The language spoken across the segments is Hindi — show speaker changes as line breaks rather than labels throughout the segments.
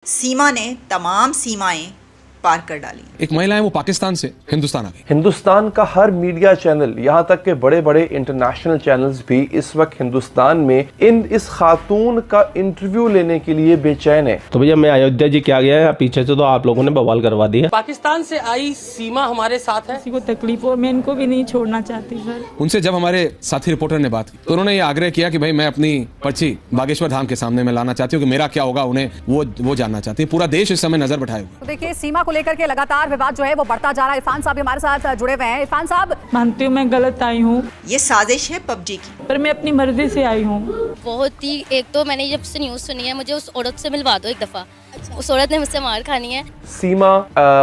सीमा ने तमाम सीमाएं पार कर डाली।
एक महिला है, वो पाकिस्तान से हिंदुस्तान आ गई।
हिंदुस्तान का हर मीडिया चैनल, यहाँ तक के बड़े बड़े इंटरनेशनल चैनल्स भी इस वक्त हिंदुस्तान में इस खातून का इंटरव्यू लेने के लिए बेचैन है।
तो भैया मैं अयोध्या जी क्या गया है, पीछे से तो आप लोगों ने बवाल करवा दिया।
पाकिस्तान से आई सीमा हमारे साथ है,
किसी को तकलीफ हो, मैं इनको भी नहीं छोड़ना चाहती सर।
उनसे जब हमारे साथी रिपोर्टर ने बात की तो उन्होंने ये आग्रह किया कि भाई मैं अपनी पर्ची बागेश्वर धाम के सामने में लाना चाहती हूँ कि मेरा क्या होगा, उन्हें वो जानना चाहती है। पूरा देश इस समय नजर बैठाए हुए।
तो देखिए सीमा को लेकर के लगातार विवाद जो है वो बढ़ता जा रहा है। इरफान साहब हमारे साथ जुड़े हुए हैं। इरफान साहब,
मानती हूँ मैं गलत आई हूँ,
ये साजिश है पबजी की,
पर मैं अपनी मर्जी से आई हूँ।
बहुत ही, एक तो मैंने जब से न्यूज़ सुनी है, मुझे उस औरत से मिलवा दो एक दफ़ा। उस औरत ने मुझसे मार खानी है।
सीमा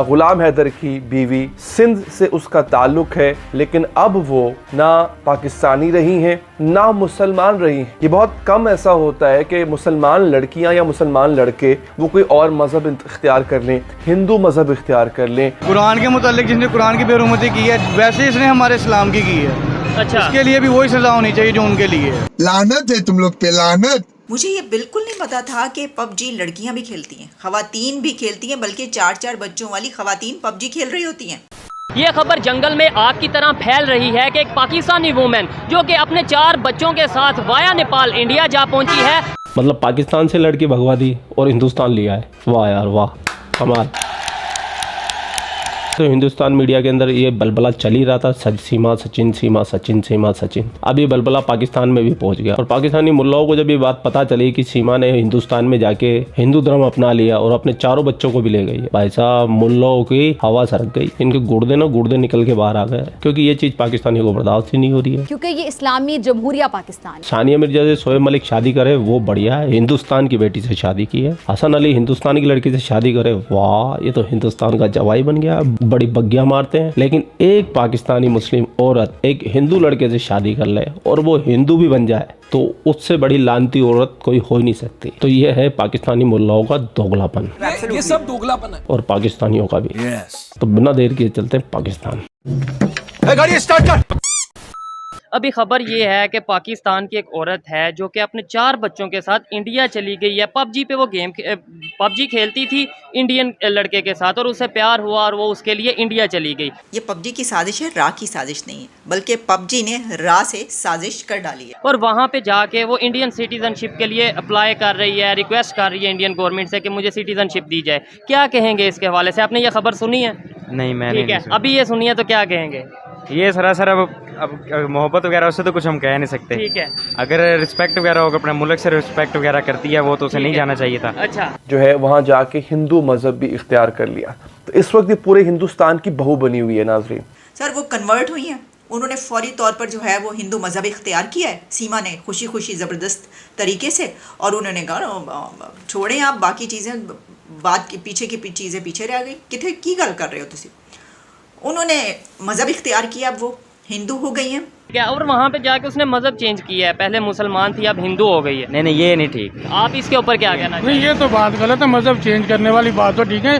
गुलाम हैदर की बीवी, सिंध से उसका ताल्लुक है, लेकिन अब वो ना पाकिस्तानी रही हैं ना मुसलमान रही हैं। ये बहुत कम ऐसा होता है कि मुसलमान लड़कियां या मुसलमान लड़के वो कोई और मजहब इख्तियार कर लें, हिंदू मजहब इख्तियार कर लें।
कुरान के मुतालिक जिसने कुरान की बेरुमती की है, वैसे इसने हमारे इस्लाम की है। अच्छा, इसके लिए भी वही सजा होनी चाहिए जो उनके लिए है।
लानत है तुम लोग पे, लानत।
मुझे ये बिल्कुल नहीं पता था कि पबजी लड़कियां भी खेलती हैं, खवातीन भी खेलती हैं, बल्कि 4-4 बच्चों वाली खवातीन पबजी खेल रही होती हैं।
ये खबर जंगल में आग की तरह फैल रही है कि एक पाकिस्तानी वुमेन जो कि अपने 4 बच्चों के साथ वाया नेपाल इंडिया जा पहुंची है।
मतलब पाकिस्तान से लड़की भगवा दी और हिंदुस्तान लिया है। वाह यार वाह, कमाल। तो हिंदुस्तान मीडिया के अंदर ये बलबला चल ही रहा था, सीमा सचिन, सीमा सचिन, सीमा सचिन। अब ये बलबला पाकिस्तान में भी पहुंच गया और पाकिस्तानी मुल्लाओं को जब ये बात पता चली कि सीमा ने हिंदुस्तान में जाके हिंदू धर्म अपना लिया और अपने 4 बच्चों को भी ले गई, भाई साहब मुल्लाओं की हवा सरक गई। इनके गुर्दे निकल के बाहर आ गए, क्योंकि ये चीज पाकिस्तानी को बर्दाश्त ही नहीं हो रही है।
क्योंकि ये इस्लामी जमहूरिया पाकिस्तान।
सानिया मिर्जा से शोएब मलिक शादी करे वो बढ़िया है, हिंदुस्तान की बेटी से शादी की है। हसन अली हिंदुस्तान की लड़की से शादी करे, वाह ये तो हिंदुस्तान का जवाई बन गया। बड़ी बग्गिया मारते हैं। लेकिन एक पाकिस्तानी मुस्लिम औरत एक हिंदू लड़के से शादी कर ले और वो हिंदू भी बन जाए तो उससे बड़ी लानती औरत कोई हो ही नहीं सकती। तो ये है पाकिस्तानी मुल्लाओं का दोगलापन,
ये सब दोगलापन है
और पाकिस्तानियों का भी। तो बिना देर किए चलते हैं पाकिस्तान।
गाड़ी स्टार्ट कर।
अभी खबर ये है कि पाकिस्तान की एक औरत है जो कि अपने 4 बच्चों के साथ इंडिया चली गई है। पबजी पे वो पबजी खेलती थी इंडियन लड़के के साथ और उससे प्यार हुआ और वो उसके लिए इंडिया चली गई।
ये पबजी की साजिश है, रा की साजिश नहीं है, बल्कि पबजी ने रा से साजिश कर डाली है।
और वहाँ पे जाके वो इंडियन सिटीजनशिप के लिए अप्लाई कर रही है, रिक्वेस्ट कर रही है इंडियन गवर्नमेंट से कि मुझे सिटीजनशिप दी जाए। क्या कहेंगे इसके हवाले से? आपने ये खबर सुनी है?
नहीं, मैंने
ठीक है, अभी ये सुनिए तो क्या कहेंगे?
ये सरासर अब मोहब्बत वगैरह उससे तो कुछ हम कह नहीं सकते।
ठीक है,
अगर रिस्पेक्ट वगैरह होगा, अपने मुल्क से रिस्पेक्ट वगैरह करती है वो, तो उसे नहीं जाना चाहिए था।
अच्छा,
जो है वहाँ जाके हिंदू मजहब भी इख्तियार कर लिया। तो इस वक्त ये पूरे हिंदुस्तान की बहू बनी हुई है। नाजरीन
सर, वो कन्वर्ट हुई हैं, उन्होंने फौरी तौर पर जो है वो हिंदू मजहब इख्तियार किया है। सीमा ने खुशी खुशी ज़बरदस्त तरीके से, और उन्होंने कहा छोड़ें आप बाकी चीज़ें, बात की पीछे की चीज़ें पीछे रह गई। कितने की गल कर रहे हो तुसी? उन्होंने मजहब इख्तियार किया, अब वो हिंदू हो गई हैं।
क्या? और वहाँ पे जाके उसने मजहब चेंज किया है, पहले मुसलमान थी अब हिंदू हो गई है। नहीं, ये नहीं ठीक। आप इसके ऊपर क्या कहना चाहिए?
नहीं, ये तो बात गलत है। मजहब चेंज करने वाली बात तो ठीक है,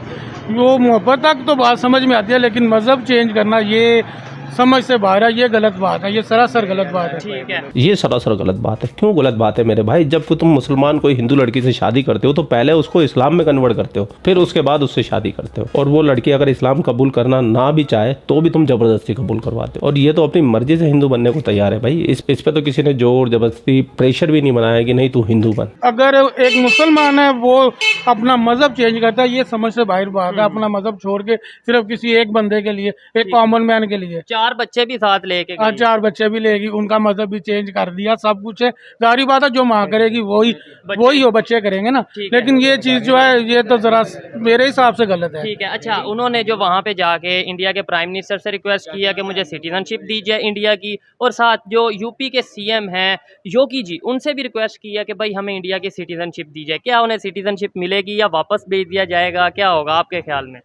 वो मोहब्बत तक तो बात समझ में आती है, लेकिन मजहब चेंज करना ये समझ से बाहर है, ये गलत बात है, ये सरासर गलत बात है।
ठीक है,
ये सरासर गलत बात है। क्यों गलत बात है मेरे भाई? जब तुम मुसलमान कोई हिंदू लड़की से शादी करते हो तो पहले उसको इस्लाम में कन्वर्ट करते हो, फिर उसके बाद उससे शादी करते हो। और वो लड़की अगर इस्लाम कबूल करना ना भी चाहे तो भी तुम जबरदस्ती कबूल करवाते हो। और ये तो अपनी मर्जी से हिंदू बनने को तैयार है भाई। इस पे तो किसी ने जोर जबरदस्ती प्रेशर भी नहीं बनाया कि नहीं तू हिंदू बन।
अगर एक मुसलमान है वो अपना मजहब चेंज करता है, ये समझ से बाहर बात है। अपना मजहब छोड़ के सिर्फ किसी एक बंदे के लिए, एक कॉमन मैन के लिए,
4 बच्चे भी साथ लेके
4 बच्चे भी लेगी, उनका मजहब भी चेंज कर दिया, सब कुछ है। जारी बात है, जो माँ करेगी वही वो बच्चे करेंगे ना। लेकिन ये चीज जो है ये तो जरा मेरे हिसाब से गलत है।
ठीक है, अच्छा, उन्होंने जो वहाँ पे जाके इंडिया के प्राइम मिनिस्टर से रिक्वेस्ट किया कि मुझे सिटीजनशिप दीजिए इंडिया की, और साथ जो यूपी के सीएम हैं योगी जी, उनसे भी रिक्वेस्ट किया कि भाई हमें इंडिया की सिटीजनशिप दी जाए। क्या उन्हें सिटीजनशिप मिलेगी या वापस भेज दिया जाएगा? क्या होगा आपके ख्याल में?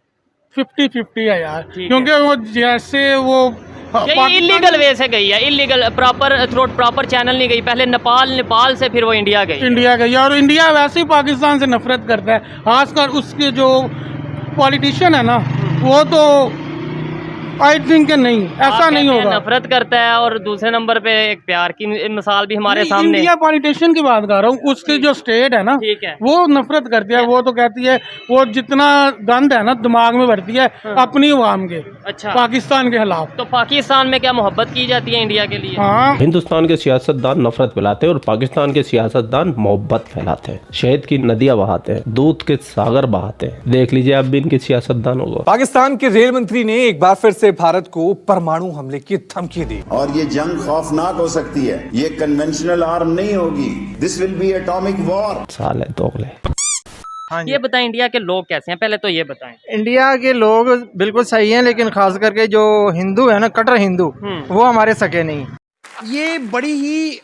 50-50 है यार, क्योंकि वो जैसे वो
इलीगल वे से गई है, इलीगल प्रॉपर चैनल नहीं गई। पहले नेपाल से फिर वो इंडिया गई
और इंडिया वैसे ही पाकिस्तान से नफरत करता है। खासकर उसके जो पॉलिटिशियन है ना, वो तो आई थिंक नहीं, ऐसा नहीं होगा।
नफरत करता है और दूसरे नंबर पे एक प्यार की मिसाल भी हमारे सामने।
इंडिया पॉलिटिशियन की बात कर रहा हूँ, उसकी जो स्टेट है ना,
ठीक है,
वो नफरत करती है। वो तो कहती है, वो जितना गंद है ना दिमाग में भरती है अपनी अवाम के,
अच्छा,
पाकिस्तान के खिलाफ।
तो पाकिस्तान में क्या मोहब्बत की जाती है इंडिया के लिए?
हाँ,
हिंदुस्तान के सियासतदान नफरत फैलाते हैं और पाकिस्तान के सियासतदान मोहब्बत फैलाते हैं, शहद की नदियां बहाते हैं, दूध के सागर बहाते हैं। देख लीजिए आप भी इनके सियासतदानों को।
पाकिस्तान के रेल मंत्री ने एक बार फिर से भारत को परमाणु हमले की धमकी दी।
और ये जंग खौफनाक हो सकती है, ये कन्वेंशनल आर्म नहीं होगी, this will be atomic war.
साले दोगले।
ये बताएं इंडिया के लोग कैसे हैं, पहले तो ये बताएं।
इंडिया के लोग बिल्कुल सही हैं, लेकिन खास करके जो हिंदू है ना, कट्टर हिंदू, वो हमारे सके नहीं।
ये बड़ी ही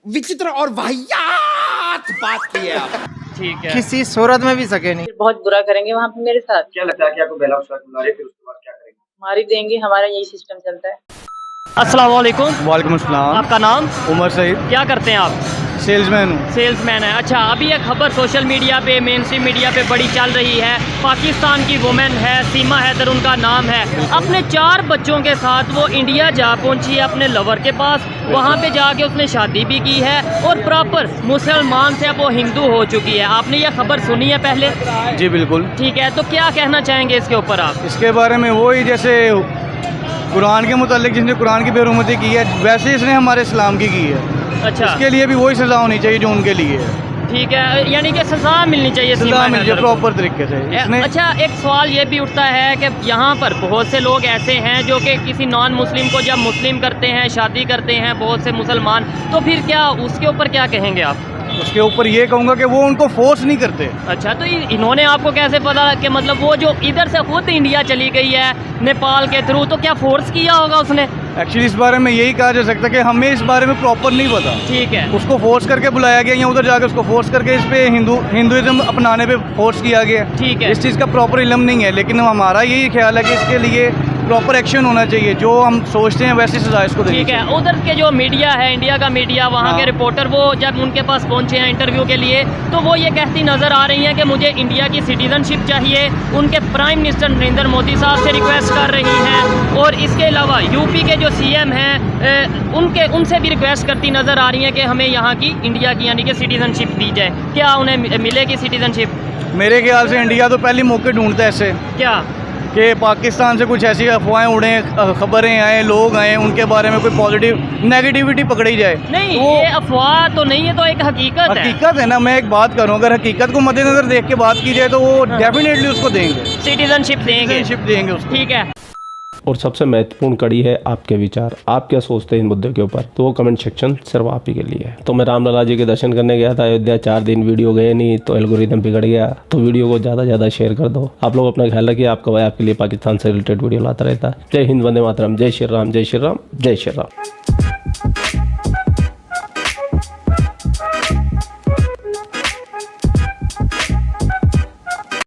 विचित्र और वाहियात बात की है आप।
ठीक है,
किसी सूरत में भी सके नहीं।
बहुत बुरा करेंगे वहाँ पे मेरे साथ।
क्या लगता है कि आपको बेला फिर उसके बाद क्या करेंगे?
मारी देंगे, हमारा यही सिस्टम चलता है।
अस्सलाम वालेकुम।
वालेकुम अस्सलाम।
आपका नाम?
उमर सईद।
क्या करते हैं आप?
सेल्समैन हूँ।
सेल्समैन है, अच्छा। अभी एक खबर सोशल मीडिया पे, मेन स्ट्रीम मीडिया पे बड़ी चल रही है। पाकिस्तान की वुमेन है, सीमा हैदर उनका नाम है, अपने 4 बच्चों के साथ वो इंडिया जा पहुंची है अपने लवर के पास। वहाँ पे जाके उसने शादी भी की है और प्रॉपर मुसलमान से अब वो हिंदू हो चुकी है। आपने ये खबर सुनी है पहले?
जी बिल्कुल।
ठीक है, तो क्या कहना चाहेंगे इसके ऊपर आप?
इसके बारे में वही, जैसे कुरान के मुतालिक जिसने कुरान की बेरुमती की है, वैसे इसने हमारे इस्लाम की है।
अच्छा,
इसके लिए भी वही सजा होनी चाहिए जो उनके लिए है।
ठीक है, यानी कि सजा मिलनी चाहिए,
सजा मिलनी चाहिए प्रॉपर तरीके से।
अच्छा, एक सवाल ये भी उठता है कि यहाँ पर बहुत से लोग ऐसे हैं जो कि किसी नॉन मुस्लिम को जब मुस्लिम करते हैं, शादी करते हैं बहुत से मुसलमान, तो फिर क्या उसके ऊपर क्या कहेंगे आप?
उसके ऊपर ये कहूँगा कि वो उनको फोर्स नहीं करते।
अच्छा, तो इन्होंने आपको कैसे पता कि मतलब वो जो इधर से खुद इंडिया चली गई है नेपाल के थ्रू, तो क्या फोर्स किया होगा उसने?
एक्चुअली इस बारे में यही कहा जा सकता है कि हमें इस बारे में प्रॉपर नहीं पता।
ठीक है,
उसको फोर्स करके बुलाया गया या उधर जाकर उसको फोर्स करके इस पे हिंदुइज्म अपनाने पे फोर्स किया गया।
ठीक है,
इस चीज़ का प्रॉपर इल्म नहीं है, लेकिन हमारा यही ख्याल है कि इसके लिए प्रॉपर एक्शन होना चाहिए। जो हम सोचते हैं वैसी सजा इसको देनी चाहिए।
ठीक है, उधर के जो मीडिया है, इंडिया का मीडिया, वहाँ के रिपोर्टर, वो जब उनके पास पहुँचे हैं इंटरव्यू के लिए, तो वो ये कहती नज़र आ रही हैं कि मुझे इंडिया की सिटीजनशिप चाहिए। उनके प्राइम मिनिस्टर नरेंद्र मोदी साहब से रिक्वेस्ट कर रही हैं, और इसके अलावा यूपी के जो सीएम हैं उनसे भी रिक्वेस्ट करती नज़र आ रही हैं कि हमें यहाँ की इंडिया की यानी कि सिटीजनशिप दी जाए। क्या उन्हें मिलेगी सिटीजनशिप?
मेरे ख्याल से इंडिया तो पहले मौके ढूंढता है ऐसे,
क्या
कि पाकिस्तान से कुछ ऐसी अफवाहें उड़े, खबरें आए, लोग आए, उनके बारे में कोई पॉजिटिव नेगेटिविटी पकड़ी जाए।
नहीं, ये अफवाह तो नहीं है, तो एक हकीकत
है ना। मैं एक बात करूँ, अगर हकीकत को मद्देनजर देख के बात की जाए तो वो डेफिनेटली उसको देंगे,
सिटीजनशिप देंगे
उसको।
ठीक है।
और सबसे महत्वपूर्ण कड़ी है आपके विचार, आप क्या सोचते हैं इन मुद्दे के ऊपर, तो वो कमेंट सेक्शन सिर्फ आप ही के लिए है। तो मैं रामलला जी के दर्शन करने गया था अयोध्या, 4 दिन वीडियो गए नहीं तो एल्गोरिदम बिगड़ गया। तो वीडियो को ज़्यादा ज़्यादा शेयर कर दो। आप लोग अपना ख्याल रखिए, आपका भाई आपके लिए पाकिस्तान से रिलेटेड वीडियो लाता रहता है। जय हिंद, वंदे मातरम, जय श्री राम, जय श्री राम, जय श्री राम।